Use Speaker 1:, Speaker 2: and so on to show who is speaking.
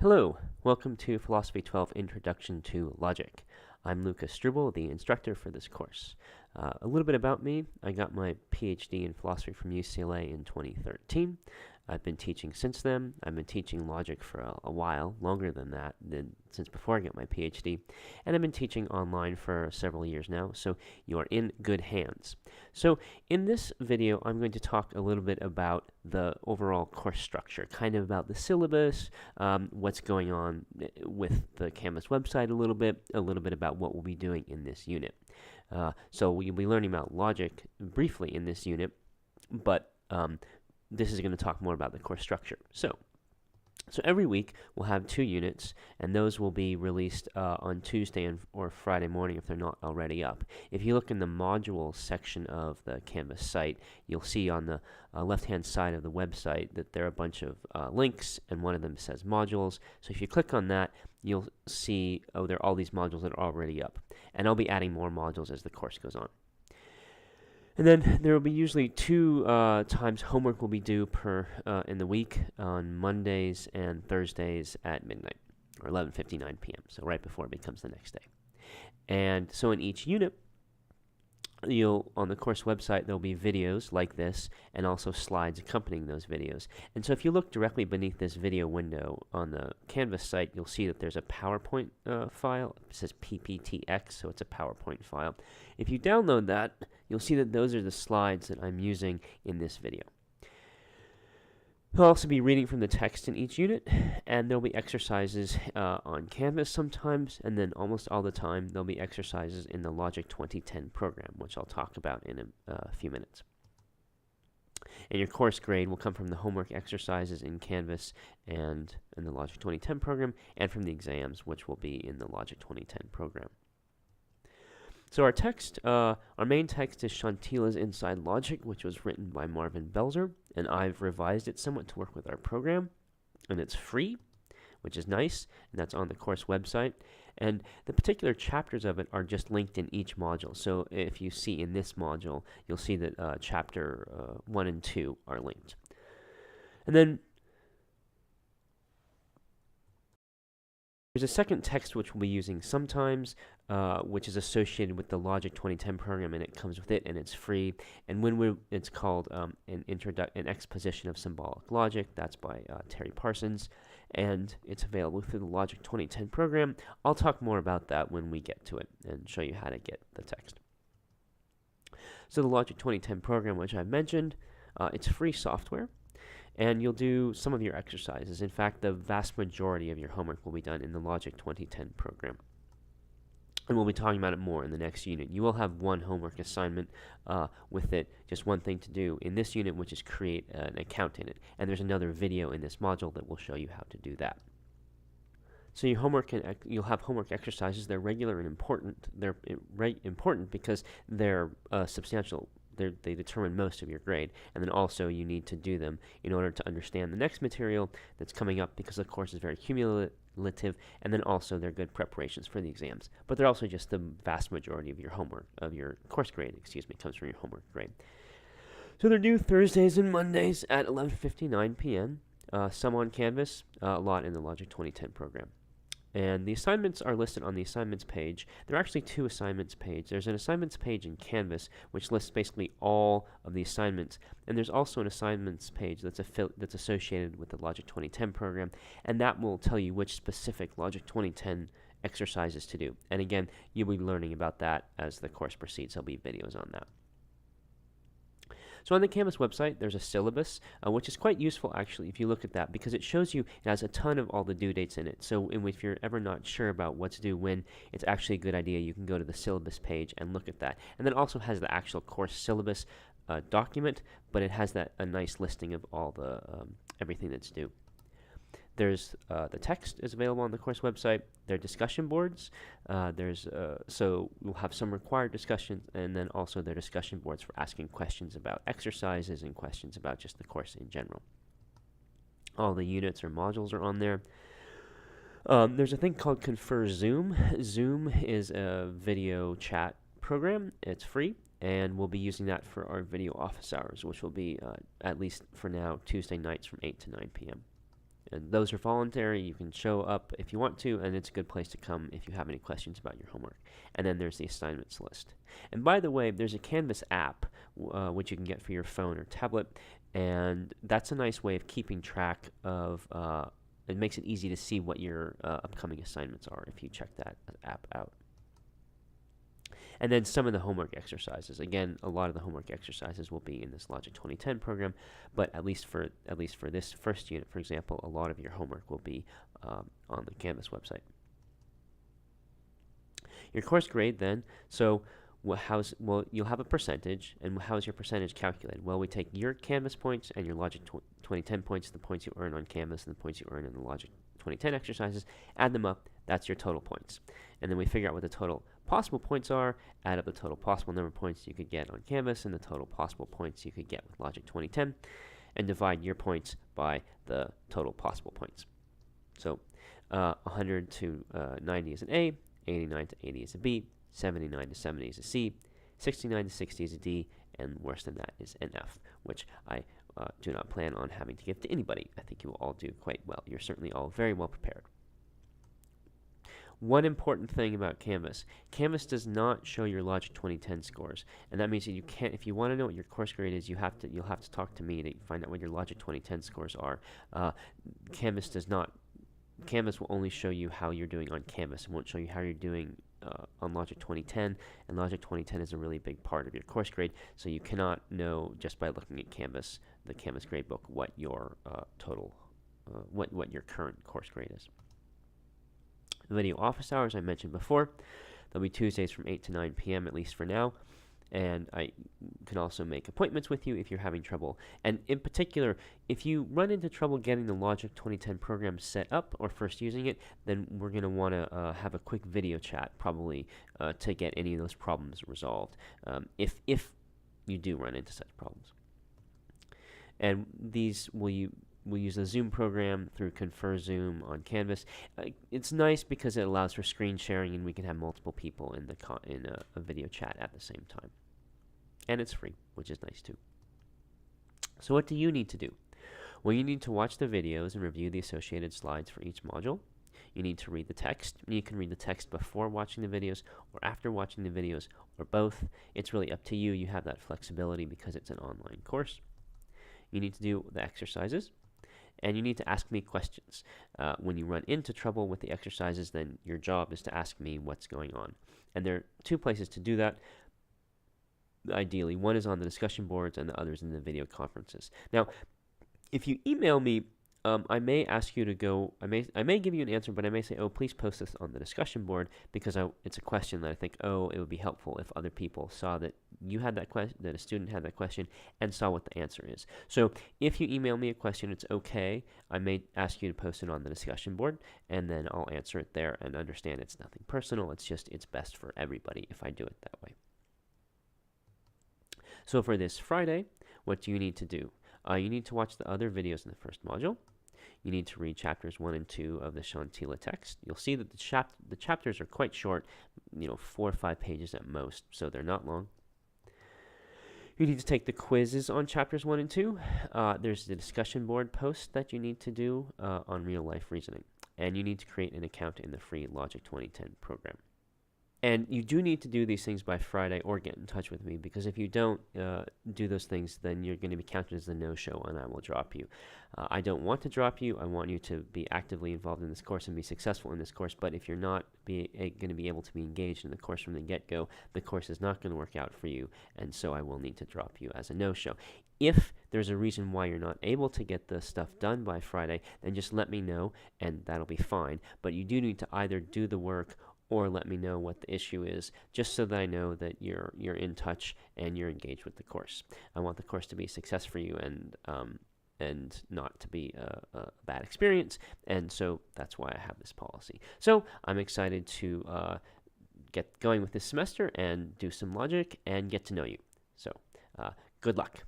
Speaker 1: Hello, welcome to Philosophy 12 Introduction to Logic. I'm Lucas Struble, the instructor for this course. A little bit about me: I got my PhD in philosophy from UCLA in 2013. I've been teaching since then. I've been teaching logic for a while, longer than that, since before I got my PhD. And I've been teaching online for several years now, so you are in good hands. So in this video, I'm going to talk a little bit about the overall course structure, kind of about the syllabus, what's going on with the Canvas website a little bit about what we'll be doing in this unit. So we'll be learning about logic briefly in this unit, but this is going to talk more about the course structure. So every week we'll have 2 units, and those will be released on Tuesday or Friday morning if they're not already up. If you look in the modules section of the Canvas site, you'll see on the left-hand side of the website that there are a bunch of links, and one of them says modules. So if you click on that, you'll see, there are all these modules that are already up. And I'll be adding more modules as the course goes on. And then there will be usually 2 times homework will be due in the week, on Mondays and Thursdays at midnight, or 11:59 p.m., so right before it becomes the next day. And so in each unit, on the course website, there'll be videos like this, and also slides accompanying those videos. And so if you look directly beneath this video window on the Canvas site, you'll see that there's a PowerPoint file. It says PPTX, so it's a PowerPoint file. If you download that, you'll see that those are the slides that I'm using in this video. He'll also be reading from the text in each unit, and there'll be exercises on Canvas sometimes, and then almost all the time there'll be exercises in the Logic 2010 program, which I'll talk about in a few minutes. And your course grade will come from the homework exercises in Canvas and in the Logic 2010 program, and from the exams, which will be in the Logic 2010 program. So our text, our main text is Shantila's Inside Logic, which was written by Marvin Belzer, and I've revised it somewhat to work with our program, and it's free, which is nice, and that's on the course website. And the particular chapters of it are just linked in each module. So if you see in this module, you'll see that chapter 1 and 2 are linked. And then there's a second text which we'll be using sometimes, which is associated with the Logic 2010 program, and it comes with it, and it's free. And it's called an Exposition of Symbolic Logic. That's by Terry Parsons, and it's available through the Logic 2010 program. I'll talk more about that when we get to it and show you how to get the text. So the Logic 2010 program, which I mentioned, it's free software. And you'll do some of your exercises. In fact, the vast majority of your homework will be done in the Logic 2010 program. And we'll be talking about it more in the next unit. You will have one homework assignment with it, just one thing to do in this unit, which is create an account in it. And there's another video in this module that will show you how to do that. So your homework, you'll have homework exercises. They're regular and important. They're important because they're substantial. They determine most of your grade, and then also you need to do them in order to understand the next material that's coming up, because the course is very cumulative, and then also they're good preparations for the exams. But they're also just the vast majority of your homework, of your course grade, comes from your homework grade. So they're due Thursdays and Mondays at 11:59 p.m., some on Canvas, a lot in the Logic 2010 program. And the assignments are listed on the assignments page. There are actually 2 assignments pages. There's an assignments page in Canvas, which lists basically all of the assignments. And there's also an assignments page that's associated with the Logic 2010 program, and that will tell you which specific Logic 2010 exercises to do. And again, you'll be learning about that as the course proceeds. There'll be videos on that. So on the Canvas website, there's a syllabus, which is quite useful, actually, if you look at that, because it shows you, it has a ton of all the due dates in it. So if you're ever not sure about what's due when, it's actually a good idea. You can go to the syllabus page and look at that. And then it also has the actual course syllabus document, but it has a nice listing of all the everything that's due. There's the text is available on the course website. There are discussion boards. So we'll have some required discussions, and then also there are discussion boards for asking questions about exercises and questions about just the course in general. All the units or modules are on there. There's a thing called Confer Zoom. Zoom is a video chat program. It's free, and we'll be using that for our video office hours, which will be, at least for now, Tuesday nights from 8 to 9 p.m. And those are voluntary. You can show up if you want to, and it's a good place to come if you have any questions about your homework. And then there's the assignments list. And by the way, there's a Canvas app, which you can get for your phone or tablet, and that's a nice way of keeping track of, it makes it easy to see what your upcoming assignments are if you check that app out. And then some of the homework exercises. Again, a lot of the homework exercises will be in this Logic 2010 program, but at least for this first unit, for example, a lot of your homework will be on the Canvas website. Your course grade then, so you'll have a percentage, and how's your percentage calculated? Well, we take your Canvas points and your Logic 2010 points, the points you earn on Canvas and the points you earn in the Logic 2010 exercises, add them up, that's your total points. And then we figure out what the total possible points are, add up the total possible number of points you could get on Canvas and the total possible points you could get with Logic 2010, and divide your points by the total possible points. So 100 to 90 is an A, 89 to 80 is a B, 79 to 70 is a C, 69 to 60 is a D, and worse than that is an F, which I do not plan on having to give to anybody. I think you will all do quite well. You're certainly all very well prepared. One important thing about Canvas, Canvas does not show your Logic 2010 scores, and that means that you can't, if you want to know what your course grade is, you'll have to talk to me to find out what your Logic 2010 scores are. Canvas does not. Canvas will only show you how you're doing on Canvas. It won't show you how you're doing on Logic 2010, and Logic 2010 is a really big part of your course grade, so you cannot know just by looking at Canvas, the Canvas gradebook, what your what your current course grade is. The video office hours I mentioned before, they'll be Tuesdays from 8 to 9 p.m. at least for now, and I can also make appointments with you if you're having trouble. And in particular, if you run into trouble getting the Logic 2010 program set up or first using it, then we're going to want to have a quick video chat probably to get any of those problems resolved, if you do run into such problems. And these we'll use the Zoom program through Confer Zoom on Canvas. It's nice because it allows for screen sharing, and we can have multiple people in a video chat at the same time. And it's free, which is nice too. So what do you need to do? Well, you need to watch the videos and review the associated slides for each module. You need to read the text. You can read the text before watching the videos or after watching the videos, or both. It's really up to you. You have that flexibility because it's an online course. You need to do the exercises. And you need to ask me questions. When you run into trouble with the exercises, then your job is to ask me what's going on. And there are two places to do that. Ideally, one is on the discussion boards and the other is in the video conferences. Now, if you email me, I may ask you to go, I may give you an answer, but I may say, oh, please post this on the discussion board, because it's a question that I think, oh, it would be helpful if other people saw that you had that question, that a student had that question, and saw what the answer is. So if you email me a question, it's okay. I may ask you to post it on the discussion board, and then I'll answer it there and understand it's nothing personal. It's just, it's best for everybody if I do it that way. So for this Friday, what do you need to do? You need to watch the other videos in the first module. You need to read chapters 1 and 2 of the Shantila text. You'll see that the chapters are quite short, 4 or 5 pages at most, so they're not long. You need to take the quizzes on chapters 1 and 2. There's the discussion board post that you need to do on real-life reasoning. And you need to create an account in the free Logic 2010 program. And you do need to do these things by Friday or get in touch with me, because if you don't do those things, then you're going to be counted as a no-show and I will drop you. I don't want to drop you. I want you to be actively involved in this course and be successful in this course. But if you're not going to be able to be engaged in the course from the get-go, the course is not going to work out for you, and so I will need to drop you as a no-show. If there's a reason why you're not able to get the stuff done by Friday, then just let me know, and that'll be fine. But you do need to either do the work or let me know what the issue is, just so that I know that you're in touch and you're engaged with the course. I want the course to be a success for you and not to be a bad experience, and so that's why I have this policy. So I'm excited to get going with this semester and do some logic and get to know you. So good luck.